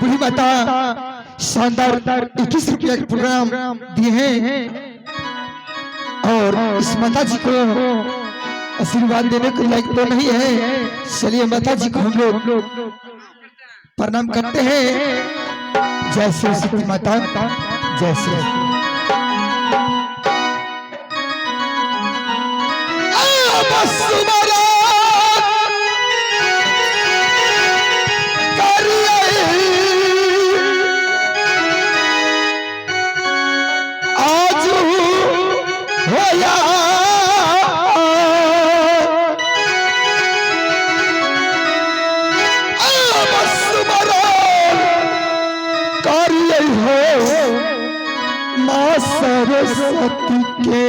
बूढ़ी माता शानदार 21 रुपया का प्रोग्राम दिए हैं और इस माता जी को आशीर्वाद देने को लायक तो नहीं है। चलिए माता जी को हम लोग प्रणाम करते हैं। जय श्री सती माता, जय श्री सरस्वती के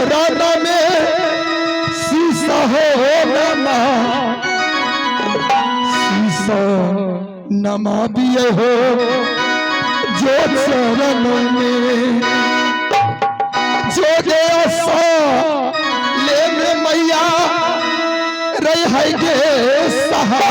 राना में शीशा हो नमा, शीशा नमा भी हो जो चरण में जो गया सा ले में मैया रही है गे सहा।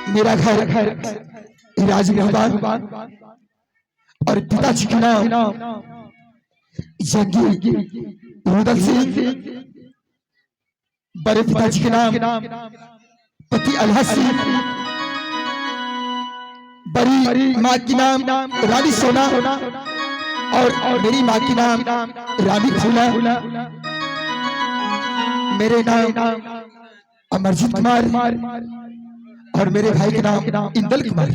मेरा घर राजमहल और पिताजी का नाम जंगी रुदल सिंह, बड़े पिताजी के नाम पति अल्लाह सिंह, बड़ी माँ की नाम रानी सोना और मेरी माँ की नाम रानी फूला। मेरे नाम अमरजीत कुमार और मेरे भाई के नाम इंदल कुमार।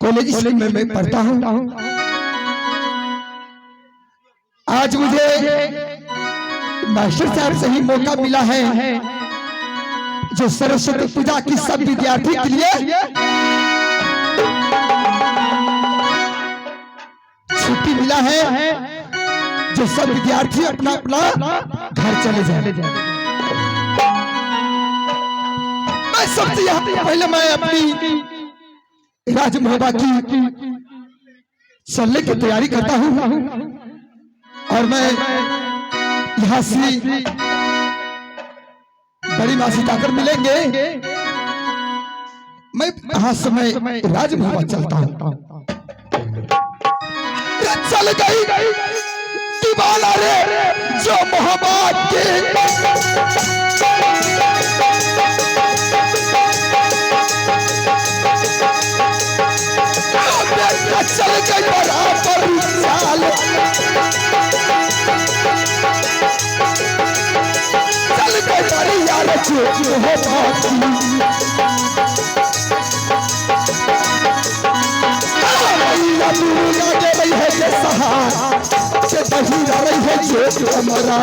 कॉलेज स्कूल में मैं पढ़ता हूँ। आज मुझे मास्टर साहब से ही मौका मिला है जो सरस्वती पूजा की सब विद्यार्थी के लिए छुट्टी मिला है, जो सब विद्यार्थी अपना अपना घर चले जाए। सबसे पहले मैं अपनी राजमहल की चलने की तैयारी करता हूँ और मैं यहाँ से बड़ी माँ सीताकर मिलेंगे। मैं यहाँ से मैं राजमहल चलता हूँ। चल गई दीवाना रे जो मोहब्बत के चल गई बराबर चाल चल गई बड़ी यार जो मोहब्बत लगे रही है ये सहार से दही रही है जो हमारा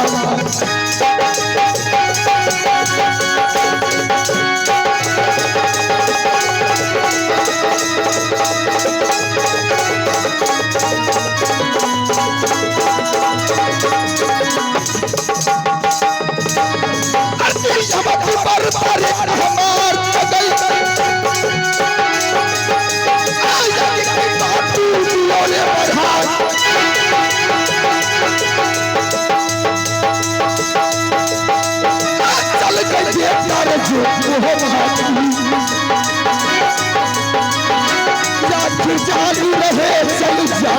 जादू रहे चल जा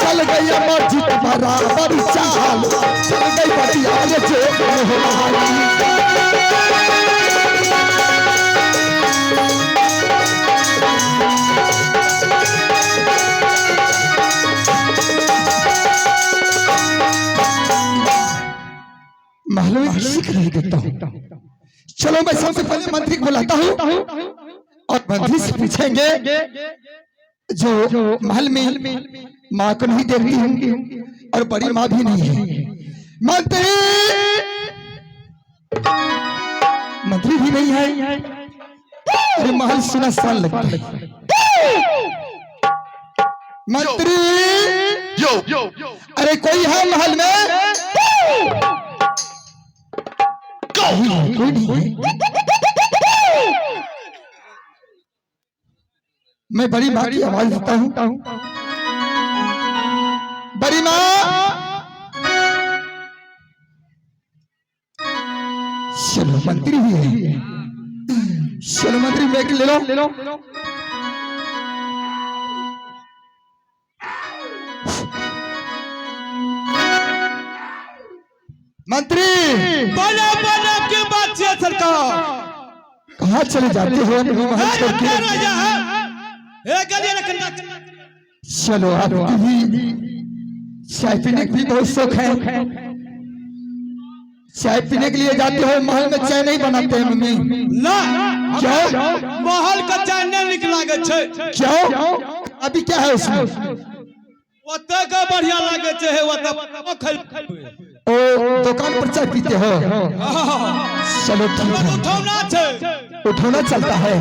चल गई मस्जिद बराबर चाल चल गई बटियाल जो महल में सीख नहीं देता हूँ। चलो मैं सबसे पहले मंत्री को बुलाता हूँ और मंत्री से पूछेंगे जो महल में माँ को नहीं देखती हूँ और बड़ी माँ भी नहीं है। मंत्री मंत्री भी नहीं है। अरे महल सुनसान लगता है। मंत्री अरे कोई है महल में? कोई नहीं है। मैं बड़ी माँ की आवाज देता हूँ। बड़ी माँ चलो मंत्री भी है। चलो मंत्री बैग ले लो। मंत्री बना के बात से सरकार कहाँ चले जाते हो? महल छोड़ के चलो आपकी भी चाय पीने की भी बहुत शौक है। चाय पीने के लिए जाते हो। महल में चाय नहीं बनाते हैं मम्मी? ना क्यों? महल का चाय नहीं निकला क्यों? अभी क्या है उसमें? वत का बढ़िया लागे छे वत ओ दुकान पर चाय पीते हो? चलो ठीक है। उठौना चलता है।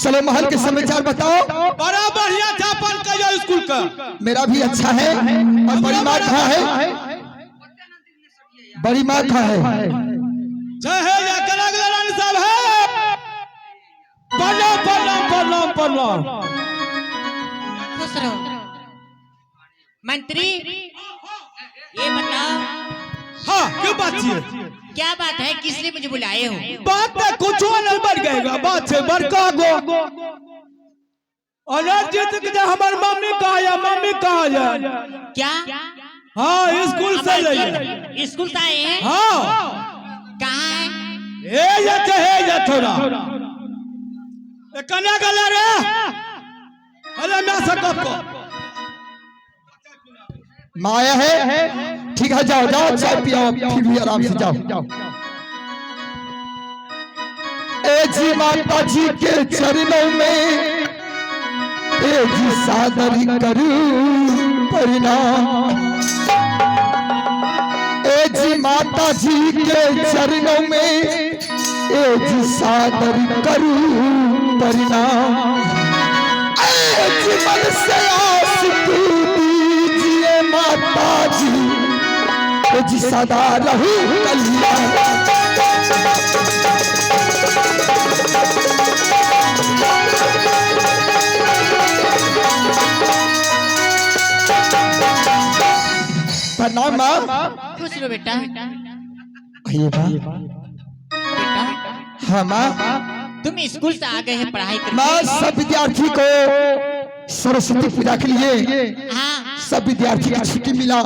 चलो महल के समाचार बताओ। बड़ा बढ़िया जापान का स्कूल का मेरा भी अच्छा है। और बड़ी माँ कहाँ है? बड़ी माँ कहाँ है? खुश रहो। मंत्री ये बताओ। हाँ क्यों बात है? क्या बात है? किस लिए मुझे बुलाए हो? बात है कुछ नहीं बढ़ गएगा। बात है बड़का गो अनर जीत के हमार मम्मी कहा है क्या? हाँ स्कूल से जाइए। स्कूल से आए हैं? हाँ कहाँ है? हे थोड़ा कन्या गला रे। अरे मैं सकप को माया है। ठीक है जाओ चाय पियो फिर भी आराम से जाओ। ए जी माता जी के चरणों में ए जी सादर करूं प्रणाम। ए जी माता जी के चरणों में ए जी सादर करूं प्रणाम। ए जी मन से आस दीजिए माता जी ए जी सदा रहूं कल्याण। प्रणाम माँ। खुश रहो बेटा। आइए माँ। बेटा हाँ माँ। तुम स्कूल से आ गए हैं पढ़ाई करने। माँ सब विद्यार्थी को सरस्वती पूजा के लिए हाँ सब विद्यार्थी की छुट्टी मिला।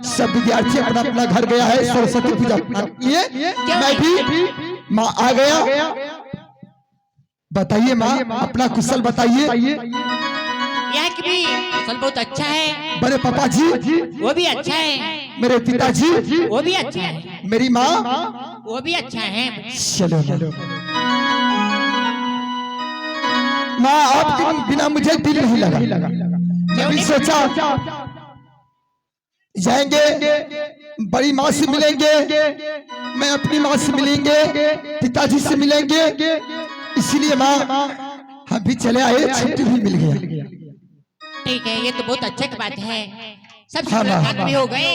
सब विद्यार्थी अपना अपना घर गया है सरस्वती पूजा ये मैं भी माँ आ गया। बताइए माँ अपना कुशल बताइए। यह कि भी फसल बहुत अच्छा है। बड़े पापा जी वो भी अच्छा है। मेरे पिताजी वो भी अच्छा है। मेरी माँ वो भी अच्छा है। चलो माँ आपके बिना मुझे दिल नहीं लगा। मैं भी सोचा जाएंगे बड़ी माँ से मिलेंगे, मैं अपनी माँ से मिलेंगे, पिताजी से मिलेंगे, इसलिए माँ हम भी चले आए। छुट्टी भी मिल गया। ठीक है ये तो बहुत अच्छा की बात है। सब हाँ, मुलाकात हाँ, भी हो गए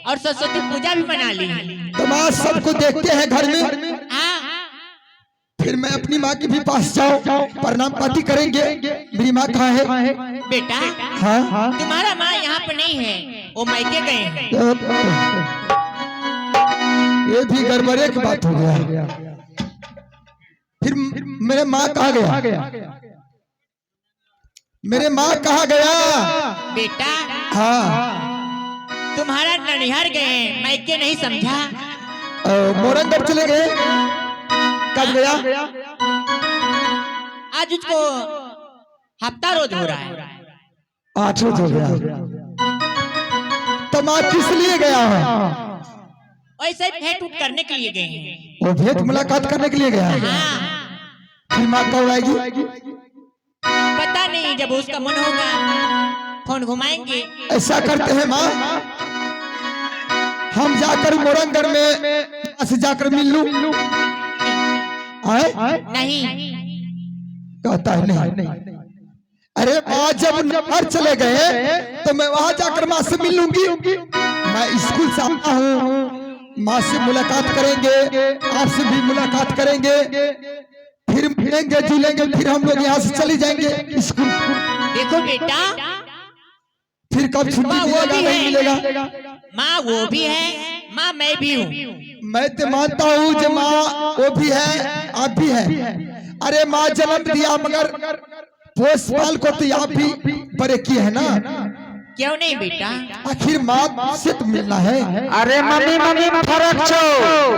और सरस्वती पूजा भी मना ली। तो माँ सबको देखते हैं घर में, हाँ फिर मैं अपनी माँ के भी पास जाऊँ, प्रणाम पाती करेंगे। मेरी माँ कहाँ है? बेटा हाँ तुम्हारा माँ यहाँ पे नहीं है, वो मायके गए हैं। ये भी गड़बड़े की बात हो गया। फिर मेरे माँ कहाँ गया? मेरे माँ कहाँ गया? बेटा हाँ तुम्हारा ननिहार गए, मायके नहीं समझा। मोरंगढ़ चले गए। कब गया? आज उसको हफ्ता रोज हो रहा है। 8 रोज हो गया। तो माँ किस लिए गया है? वैसे ही भेंट उठ करने के लिए गए हैं। वो भेंट मुलाकात करने के लिए गया है। हाँ फिर माँ कब आएगी? पता नहीं, जब उसका मन होगा फोन घुमाएंगे। ऐसा करते हैं माँ हम जाकर मोरंगढ़ में से जाकर मिल लूं। नहीं कहता है नहीं। अरे माँ जब नहर चले गए तो मैं वहां जाकर माँ से मिल लूंगी। मैं स्कूल से आता हूँ, माँ से मुलाकात करेंगे, आपसे भी मुलाकात करेंगे, फिर मिलेंगे जुलेंगे, फिर हम लोग यहाँ से चले जाएंगे स्कूल। देखो बेटा फिर कब छुट्टी माँ वो मिलेगा? भी नहीं मिलेगा। है, माँ वो भी है, माँ मैं भी हूँ। मैं तो मानता हूँ जो माँ वो भी है आप भी है। अरे माँ जन्म दिया मगर पोष पाल को तो आप भी बड़े किए है ना। क्यों नहीं बेटा? आखिर माँ से तो मिलना है। अरे मम्मी में फर्क छो,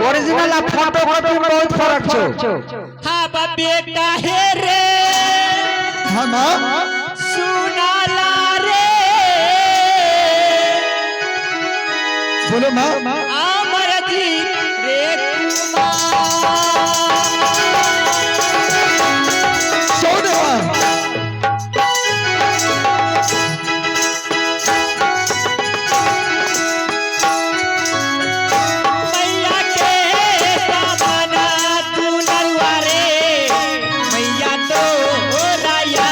ओरिजिनल आ फोटो कॉपी में बहुत फर्क छो। हाँ बा बेटा है रे हाँ माँ सुनाला रे बोलो माँ। अमरजीत रे कुमार। सोने माँ मैया के सामना तू नरुआ रे, मैया तो राया।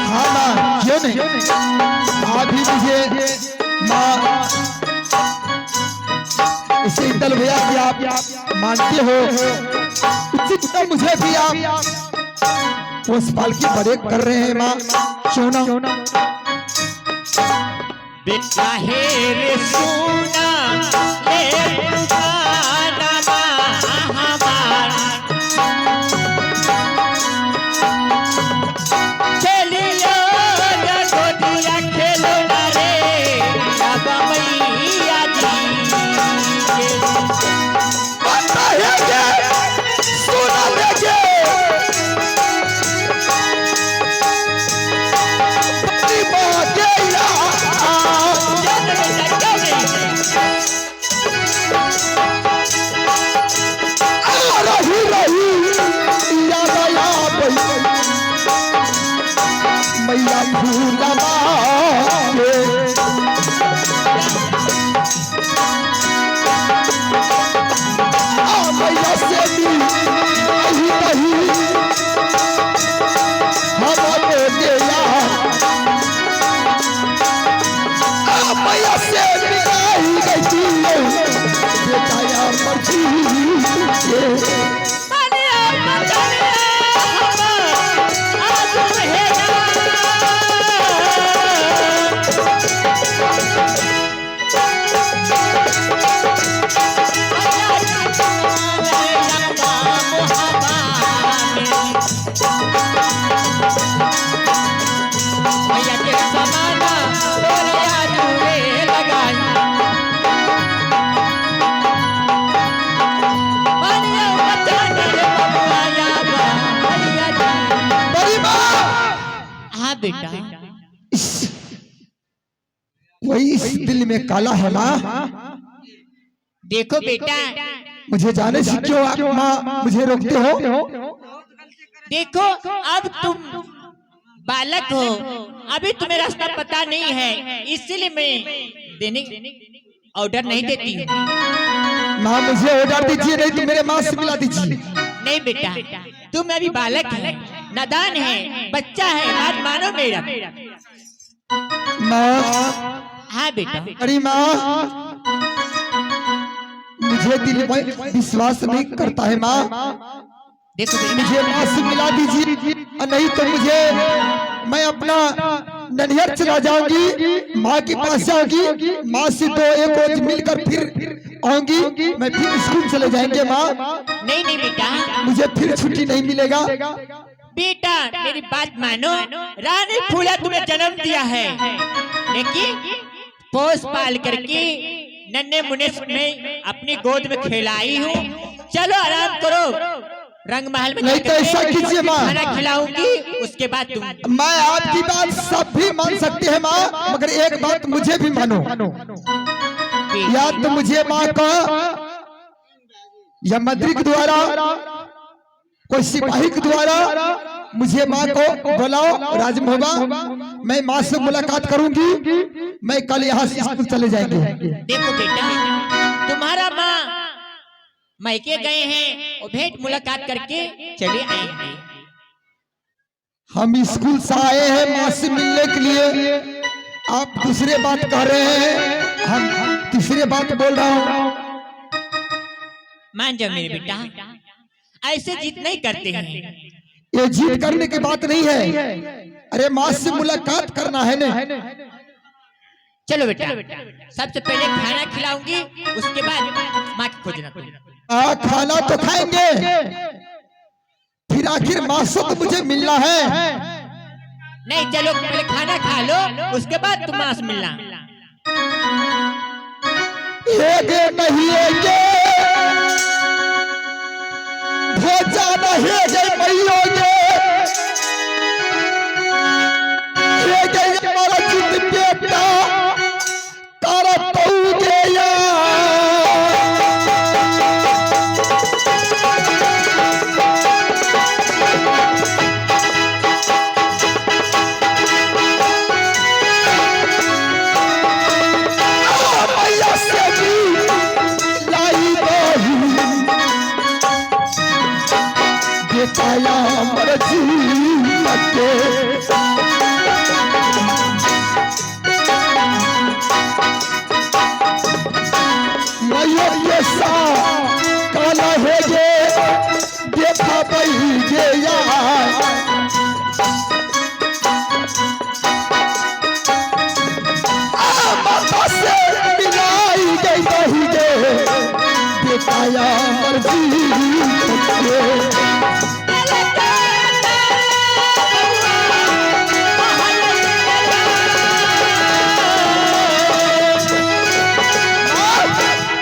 हाँ माँ क्यों नहीं। आप ही मुझे माँ इसे दल भैया कि आप मानते हो, उचित तो मुझे भी आप पोष पाल की बड़े कर रहे हैं माँ। क्यों ना। बेटा है रे सुना ले पुकारा हमारा। खेलियो ना गोदिया खेलो ना रे, बाबा मैया जी के। पता है कि सुना लेके बड़ी बात है मैया भूला मैया से भी नहीं हमारे दिया मैया से भी नहीं गई बेटा यार मर्जी बेटा। वही इस दिल में काला है माँ। देखो बेटा, मुझे जाने से क्यों आप माँ मुझे रोकते हो? देखो अब तुम बालक हो, अभी तुम्हें रास्ता पता नहीं है, इसलिए मैं देने ऑर्डर नहीं देती हूँ। माँ मुझे ऑर्डर दीजिए, नहीं तो मेरे माँ से मिला दीजिए। नहीं बेटा, तुम अभी बालक है, नादान है, बच्चा है, बात मानो मेरा। माँ। हाँ बेटा। अरे माँ, मुझे दिल में विश्वास नहीं करता है माँ। देखो बेटा, मुझे माँ से मिला दीजिए, नहीं तो मैं अपना ननियर चला जाऊंगी, माँ के पास जाऊंगी, माँ से तो एक रोज मिलकर फिर आऊंगी, मैं फिर स्कूल चले जाएंगे माँ। नहीं नहीं बेटा, मुझे फिर छुट्टी नहीं मिलेगा। बेटा मेरी बात मानो, रानी फूला तुम्हें जन्म दिया है, लेकिन पोस पाल करके नन्हे मुन्ने में अपनी गोद में खिलाई हूँ। चलो आराम करो, रंग महल में नहीं तो ऐसा कीजिए माँ, खाना खिलाऊंगी, उसके बाद तुम। मैं आपकी बात सब भी मान सकती है माँ, मगर एक बात मुझे भी मानो। या तो मुझे माँ का या मंत्री के द्वारा, कोई सिपाही के द्वारा मुझे माँ को बुलाओ राजमहल, मैं माँ से मुलाकात करूंगी, मैं कल यहाँ से स्कूल चले जाएंगे। देखो बेटा, तुम्हारा माँ मायके गए हैं और भेंट मुलाकात करके चले आएंगे। हम स्कूल से आए हैं माँ से मिलने के लिए, आप दूसरे बात कह रहे हैं, हम तीसरे बात बोल रहा हूँ। मान जाओ मेरे बेटा, ऐसे जीत नहीं करते हैं। ये जीत करने की बात नहीं है, अरे माँ से मुलाकात करना है ना। चलो बेटा, सबसे पहले खाना खिलाऊंगी, उसके बाद माँ की खोजना करूंगी। खाना तो खाएंगे, फिर आखिर माँ से तो मुझे मिलना है। नहीं चलो पहले खाना खा लो, उसके बाद तुम माँ से मिलना। ये नहीं है भोजन है जय मैयोगे, ये गई हमारा चित बेटा तारा तौगे मैया से भी लाई बेटाया मर्जी के मैया ये सा काला है ये देखा बही गे यार, माता से मिलाई गई बही गे बेटाया मर्जी के।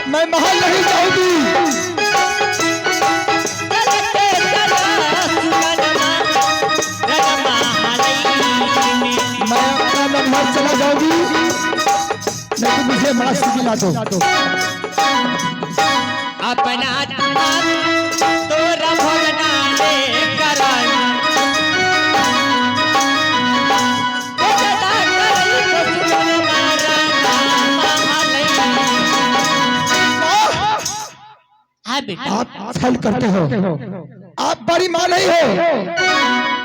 मैं महल नहीं जाऊंगी, मैं अपना नंबर चला जाऊंगी, नहीं तो मुझे माँ से मिला दो। अपना तोरा भगना लेकर आप छल करते हो, आप बड़ी माँ नहीं हो।